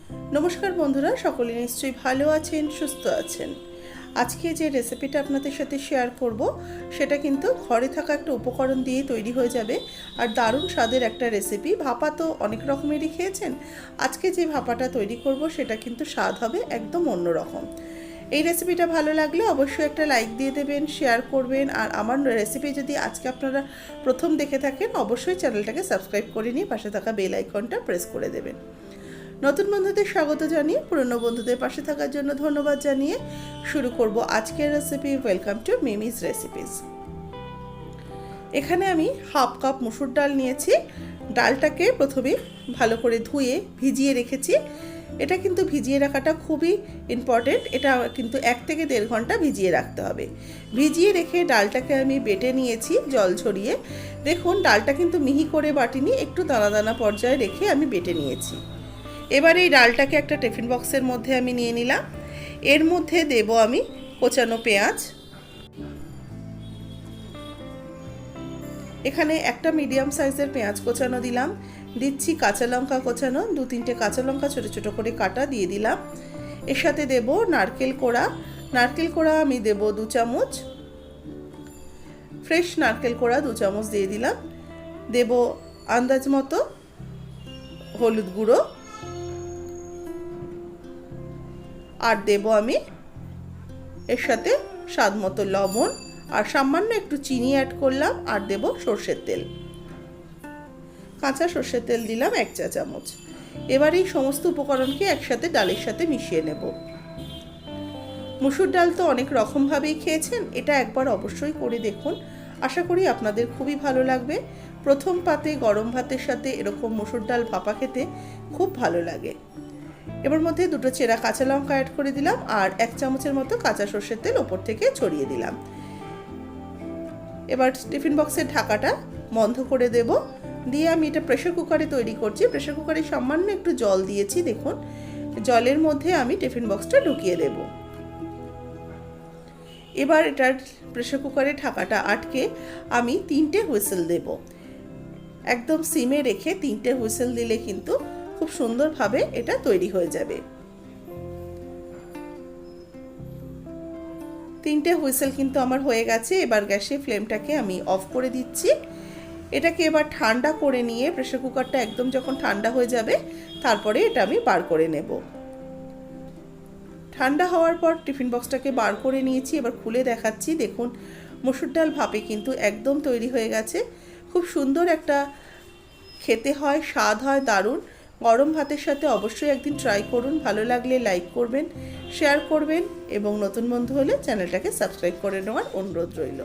নমস্কার বন্ধুরা, সকলে নিশ্চয়ই ভালো আছেন, সুস্থ আছেন। আজকে যে রেসিপিটা আপনাদের সাথে শেয়ার করব সেটা কিন্তু ঘরে থাকা একটা উপকরণ দিয়ে তৈরি হয়ে যাবে আর দারুণ স্বাদের একটা রেসিপি। ভাপা তো অনেক রকমেরই খেয়েছেন, আজকে যে ভাপাটা তৈরি করব সেটা কিন্তু স্বাদ হবে একদম অন্যরকম। এই রেসিপিটা ভালো লাগলে অবশ্যই একটা লাইক দিয়ে দেবেন, শেয়ার করবেন। আর আমার রেসিপি যদি আজকে আপনারা প্রথম দেখে থাকেন অবশ্যই চ্যানেলটাকে সাবস্ক্রাইব করে নিয়ে পাশে থাকা বেল আইকনটা প্রেস করে দেবেন। নতুন বন্ধুদের স্বাগত জানিয়ে পুরনো বন্ধুদের পাশে থাকার জন্য ধন্যবাদ জানিয়ে শুরু করব আজকের recipe. Welcome to Mimi's recipes. এখানে আমি হাফ কাপ মুসুর ডাল নিয়েছি। ডালটাকে প্রথমে ভালো করে ধুয়ে ভিজিয়ে রেখেছি। এটা কিন্তু ভিজিয়ে রাখাটা খুবই ইম্পর্টেন্ট, এটা কিন্তু 1 থেকে 1.5 ঘন্টা ভিজিয়ে রাখতে হবে। ভিজিয়ে রেখে ডালটাকে আমি বেটে নিয়েছি জল ছড়িয়ে। দেখুন ডালটা কিন্তু মিহি করে বাটিনি, একটু দানা দানা পর্যায়ে রেখে আমি বেটে নিয়েছি। এবার এই ডালটাকে একটা টিফিন বক্সের মধ্যে আমি নিয়ে নিলাম। এর মধ্যে দেব আমি কোচানো পেঁয়াজ। এখানে একটা মিডিয়াম সাইজের পেঁয়াজ কোচানো দিলাম। দিচ্ছি কাঁচা লঙ্কা কোচানো, 2-3টে কাঁচা লঙ্কা ছোটো ছোটো করে কাটা দিয়ে দিলাম। এর সাথে দেব নারকেল কোড়া। নারকেল কোড়া আমি দেব 2 চামচ, ফ্রেশ নারকেল কোড়া 2 চামচ দিয়ে দিলাম। দেব আন্দাজ মতো হলুদ গুঁড়ো, আর দেব আমি এর সাথে স্বাদ মতো লবণ, আর সামান্য একটু চিনি অ্যাড করলাম। আর দেব সর্ষের তেল, কাঁচা সর্ষের তেল দিলাম 1 চা চামচ। এবার এই সমস্ত উপকরণকে একসাথে ডালের সাথে মিশিয়ে নেব। মুসুর ডাল তো অনেক রকমভাবেই খেয়েছেন, এটা একবার অবশ্যই করে দেখুন, আশা করি আপনাদের খুবই ভালো লাগবে। প্রথম পাতে গরম ভাতের সাথে এরকম মুসুর ডাল ভাপা খেতে খুব ভালো লাগে। এবার মধ্যে 2টো চেরা কাঁচা লঙ্কা অ্যাড করে দিলাম, আর 1 চামচের মতো কাঁচা সর্ষের তেল ওপর থেকে ছড়িয়ে দিলাম। এবার টিফিন বক্সের ঢাকাটা বন্ধ করে দেব। দিয়ে আমি এটা প্রেসার কুকারে তৈরি করছি। প্রেসার কুকারে সামান্য একটু জল দিয়েছি, দেখুন জলের মধ্যে আমি টিফিন বক্সটা ঢুকিয়ে দেব। এবার এটার প্রেসার কুকারে ঢাকাটা আটকে আমি 3টে হুইসেল দেব। একদম সিমে রেখে 3টে হুইসেল দিলে কিন্তু খুব সুন্দরভাবে এটা তৈরি হয়ে যাবে। 3টে হুইসেল কিন্তু আমার হয়ে গেছে। এবার গ্যাসের ফ্লেমটাকে আমি অফ করে দিচ্ছি। এটাকে এবার ঠান্ডা করে নিয়ে, প্রেসার কুকারটা একদম যখন ঠান্ডা হয়ে যাবে তারপরে এটা আমি বার করে নেব। ঠান্ডা হওয়ার পর টিফিন বক্সটাকে বার করে নিয়েছি। এবার খুলে দেখাচ্ছি, দেখুন মসুর ডাল ভাপে কিন্তু একদম তৈরি হয়ে গেছে। খুব সুন্দর একটা খেতে হয়, স্বাদ হয় দারুণ। গরম ভাতের সাথে অবশ্যই একদিন ট্রাই করুন। ভালো লাগলে লাইক করবেন, শেয়ার করবেন এবং নতুন বন্ধু হলে চ্যানেলটাকে সাবস্ক্রাইব করে নেওয়ার অনুরোধ রইল।